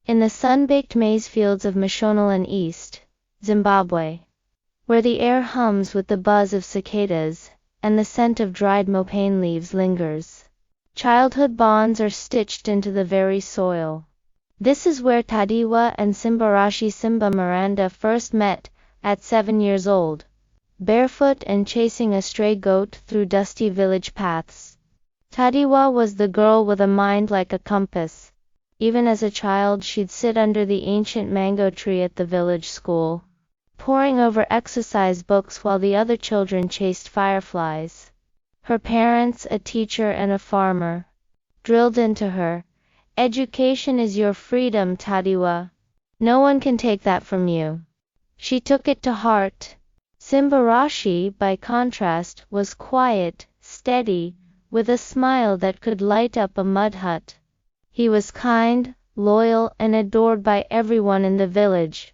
in the sun-baked maize fields of Mashonaland East, Zimbabwe, where the air hums with the buzz of cicadas, and the scent of dried mopane leaves lingers. Childhood bonds are stitched into the very soil. This is where Tadeo and Simbracia Simba Miranda first met, at 7 years old, barefoot and chasing a stray goat through dusty village paths. Tadeo was the girl with a mind like a compass. Even as a child she'd sit under the ancient mango tree at the village school, poring over exercise books while the other children chased fireflies. Her parents, a teacher and a farmer, drilled into her, "Education is your freedom, Tadeo. No one can take that from you." She took it to heart. Simbracia, by contrast, was quiet, steady, with a smile that could light up a mud hut. He was kind, loyal, and adored by everyone in the village.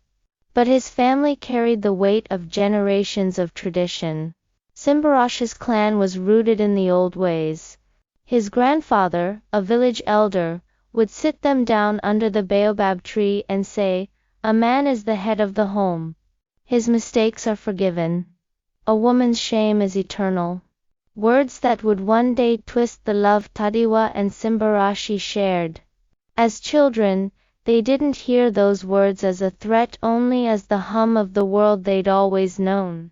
But his family carried the weight of generations of tradition. Simbracia's clan was rooted in the old ways. His grandfather, a village elder, would sit them down under the baobab tree and say, "A man is the head of the home. His mistakes are forgiven. A woman's shame is eternal." Words that would one day twist the love Tadeo and Simbracia shared. As children, they didn't hear those words as a threat, only as the hum of the world they'd always known.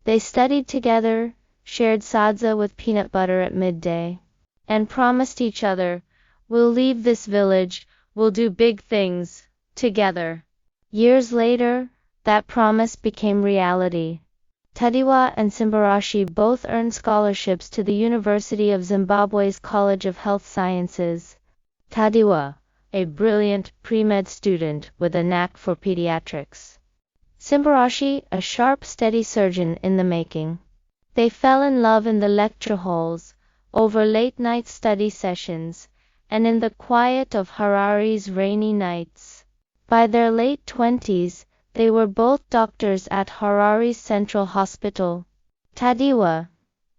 They studied together, shared sadza with peanut butter at midday, and promised each other, "We'll leave this village, we'll do big things, together." Years later, that promise became reality. Tadeo and Simbracia both earned scholarships to the University of Zimbabwe's College of Health Sciences. Tadeo, a brilliant pre-med student with a knack for pediatrics. Simbracia, a sharp, steady surgeon in the making. They fell in love in the lecture halls, over late-night study sessions, and in the quiet of Harare's rainy nights. By their late 20s, they were both doctors at Harare's Central Hospital. Tadeo,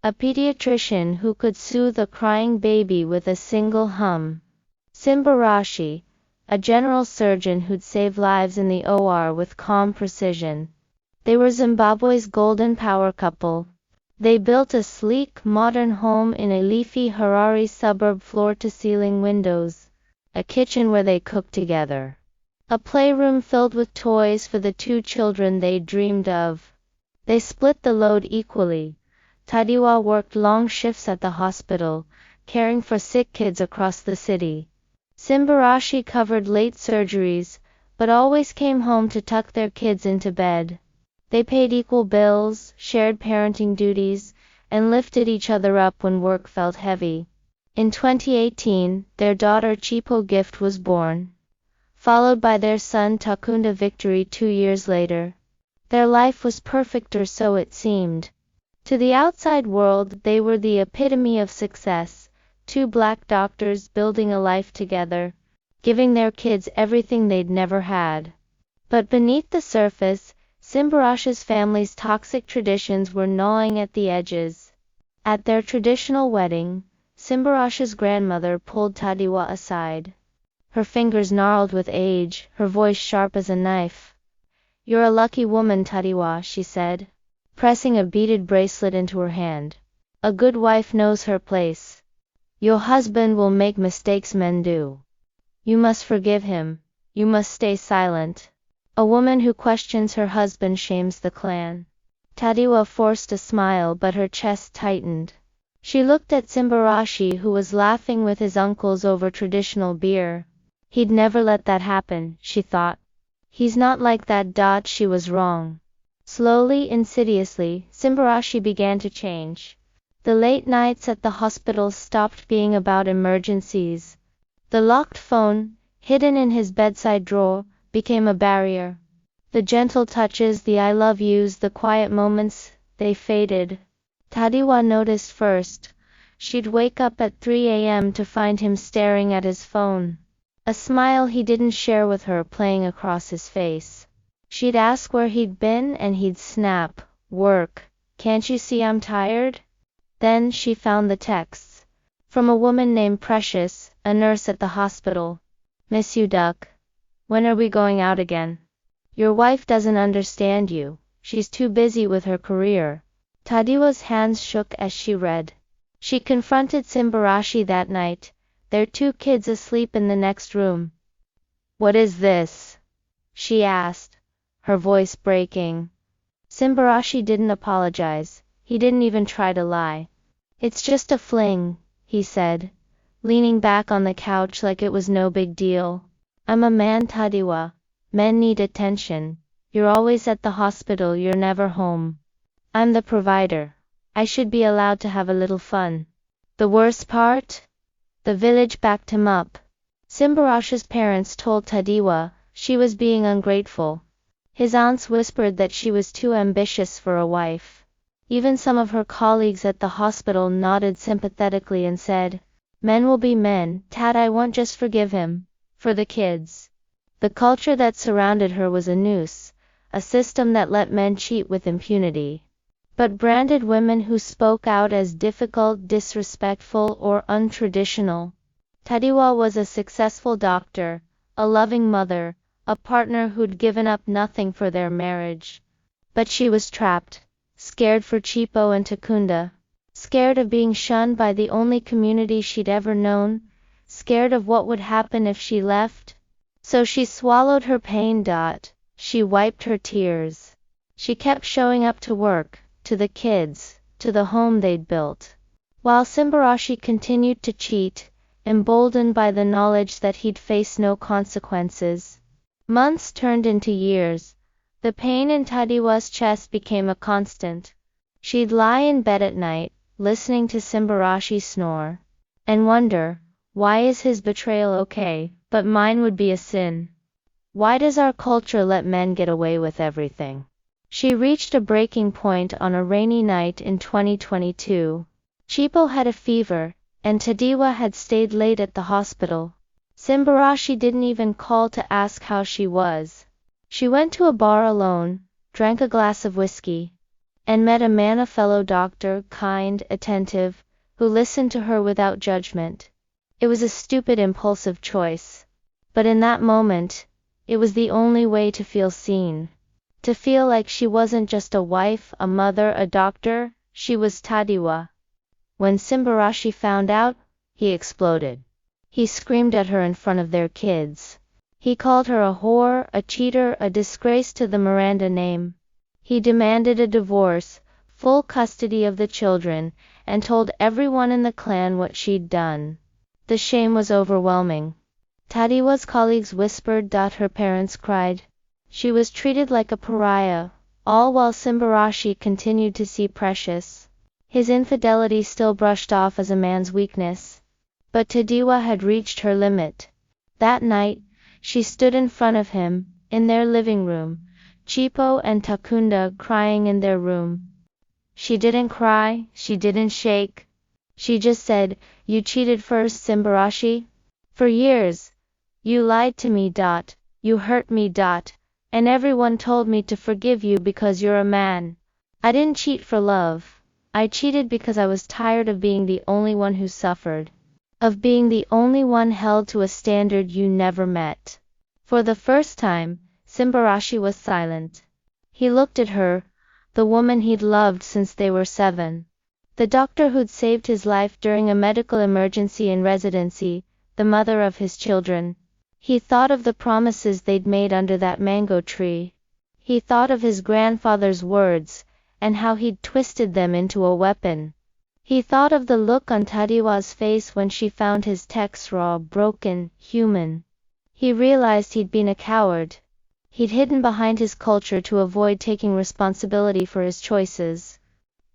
a pediatrician who could soothe a crying baby with a single hum. Simbracia, a general surgeon who'd save lives in the OR with calm precision. They were Zimbabwe's golden power couple. They built a sleek, modern home in a leafy Harare suburb, floor-to-ceiling windows, a kitchen where they cooked together, a playroom filled with toys for the 2 children they dreamed of. They split the load equally. Tadeo worked long shifts at the hospital, caring for sick kids across the city. Simbracia covered late surgeries, but always came home to tuck their kids into bed. They paid equal bills, shared parenting duties, and lifted each other up when work felt heavy. In 2018, their daughter Chipo Gift was born, followed by their son Takunda Victory 2 years later. Their life was perfect, or so it seemed. To the outside world, they were the epitome of success, 2 black doctors building a life together, giving their kids everything they'd never had. But beneath the surface, Simbracia's family's toxic traditions were gnawing at the edges. At their traditional wedding, Simbracia's grandmother pulled Tadeo aside. Her fingers gnarled with age, her voice sharp as a knife. "You're a lucky woman, Tadeo," she said, pressing a beaded bracelet into her hand. "A good wife knows her place. Your husband will make mistakes men do. You must forgive him. You must stay silent. A woman who questions her husband shames the clan." Tadeo forced a smile, but her chest tightened. She looked at Simbracia, who was laughing with his uncles over traditional beer. He'd never let that happen, she thought. He's not like that. She was wrong. Slowly, insidiously, Simbracia began to change. The late nights at the hospital stopped being about emergencies. The locked phone, hidden in his bedside drawer, became a barrier. The gentle touches, the I love yous, the quiet moments, they faded. Tadeo noticed first. She'd wake up at 3 a.m. to find him staring at his phone, a smile he didn't share with her playing across his face. She'd ask where he'd been and he'd snap, "Work. Can't you see I'm tired?" Then she found the texts. From a woman named Precious, a nurse at the hospital. "Miss you, duck. When are we going out again? Your wife doesn't understand you. She's too busy with her career. Tadewa's hands shook as she read. She confronted Simbracia that night, their 2 kids asleep in the next room. What is this? She asked, her voice breaking. Simbracia didn't apologize. He didn't even try to lie. It's just a fling, he said, leaning back on the couch like it was no big deal. I'm a man, Tadewa. Men need attention. You're always at the hospital, you're never home. I'm the provider. I should be allowed to have a little fun. The worst part? The village backed him up. Simbracia's parents told Tadewa she was being ungrateful. His aunts whispered that she was too ambitious for a wife. Even some of her colleagues at the hospital nodded sympathetically and said, men will be men, Tad, I won't just forgive him. For the kids. The culture that surrounded her was a noose, a system that let men cheat with impunity. But branded women who spoke out as difficult, disrespectful, or untraditional. Tadewa was a successful doctor, a loving mother, a partner who'd given up nothing for their marriage. But she was trapped, scared for Chipo and Takunda, scared of being shunned by the only community she'd ever known, scared of what would happen if she left. So she swallowed her pain. She wiped her tears. She kept showing up to work, to the kids, to the home they'd built. While Simbracia continued to cheat, emboldened by the knowledge that he'd face no consequences. Months turned into years. The pain in Tadewa's chest became a constant. She'd lie in bed at night, listening to Simbracia snore, and wonder, why is his betrayal okay, but mine would be a sin? Why does our culture let men get away with everything? She reached a breaking point on a rainy night in 2022. Chipo had a fever, and Tadewa had stayed late at the hospital. Simbracia didn't even call to ask how she was. She went to a bar alone, drank a glass of whiskey, and met a man, a fellow doctor, kind, attentive, who listened to her without judgment. It was a stupid, impulsive choice. But in that moment, it was the only way to feel seen. To feel like she wasn't just a wife, a mother, a doctor, she was Tadewa. When Simbracia found out, he exploded. He screamed at her in front of their kids. He called her a whore, a cheater, a disgrace to the Miranda name. He demanded a divorce, full custody of the children, and told everyone in the clan what she'd done. The shame was overwhelming. Tadewa's colleagues whispered. Her parents cried. She was treated like a pariah, all while Simbracia continued to see precious. His infidelity still brushed off as a man's weakness. But Tadewa had reached her limit. That night, she stood in front of him, in their living room, Chipo and Takunda crying in their room. She didn't cry, she didn't shake. She just said, you cheated first, Simbracia. For years. You lied to me. You hurt me. And everyone told me to forgive you because you're a man. I didn't cheat for love. I cheated because I was tired of being the only one who suffered. Of being the only one held to a standard you never met. For the first time, Simbracia was silent. He looked at her, the woman he'd loved since they were 7. The doctor who'd saved his life during a medical emergency in residency, the mother of his children. He thought of the promises they'd made under that mango tree. He thought of his grandfather's words, and how he'd twisted them into a weapon. He thought of the look on Tadewa's face when she found his text raw, broken, human. He realized he'd been a coward. He'd hidden behind his culture to avoid taking responsibility for his choices.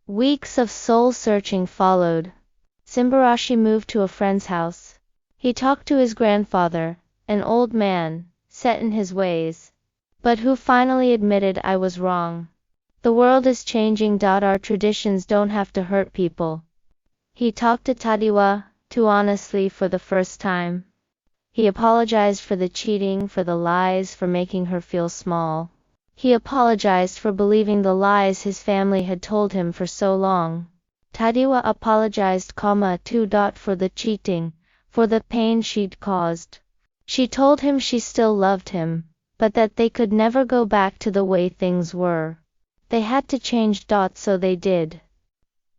Weeks of soul-searching followed. Simbracia moved to a friend's house. He talked to his grandfather, an old man, set in his ways, but who finally admitted, I was wrong. The world is changing. Our traditions don't have to hurt people. He talked to Tadewa, too honestly for the first time. He apologized for the cheating, for the lies, for making her feel small. He apologized for believing the lies his family had told him for so long. Tadewa apologized, too. For the cheating, for the pain she'd caused. She told him she still loved him, but that they could never go back to the way things were. They had to change. So they did.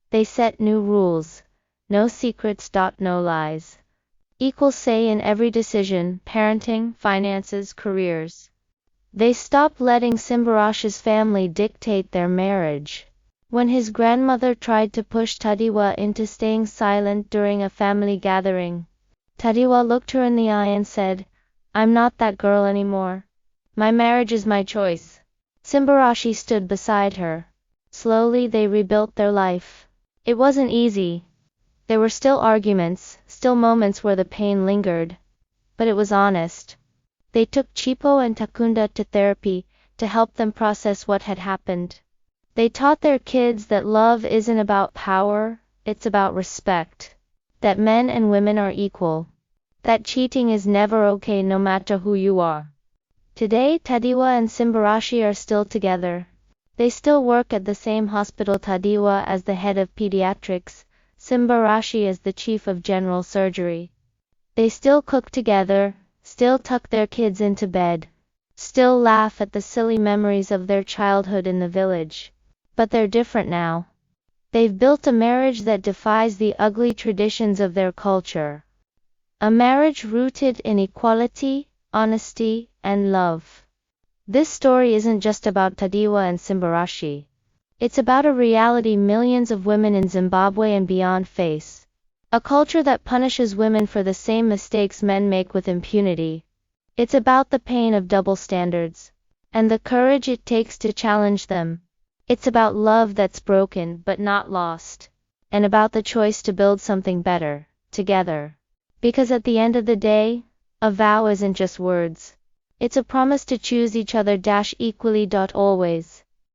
They set new rules. No secrets. No lies. Equal say in every decision, parenting, finances, careers. They stopped letting Simbracia's family dictate their marriage. When his grandmother tried to push Tadeo into staying silent during a family gathering, Tadeo looked her in the eye and said, "I'm not that girl anymore. My marriage is my choice." Simbracia stood beside her. Slowly they rebuilt their life. It wasn't easy. There were still arguments, still moments where the pain lingered. But it was honest. They took Chipo and Takunda to therapy, to help them process what had happened. They taught their kids that love isn't about power, it's about respect. That men and women are equal. That cheating is never okay no matter who you are. Today Tadeo and Simbracia are still together. They still work at the same hospital, Tadeo as the head of pediatrics, Simbracia as the chief of general surgery. They still cook together, still tuck their kids into bed, still laugh at the silly memories of their childhood in the village. But they're different now. They've built a marriage that defies the ugly traditions of their culture. A marriage rooted in equality, honesty, and love. This story isn't just about Tadeo and Simbracia. It's about a reality millions of women in Zimbabwe and beyond face. A culture that punishes women for the same mistakes men make with impunity. It's about the pain of double standards, and the courage it takes to challenge them. It's about love that's broken but not lost, and about the choice to build something better, together. Because at the end of the day, a vow isn't just words. It's a promise to choose each other equally. Always.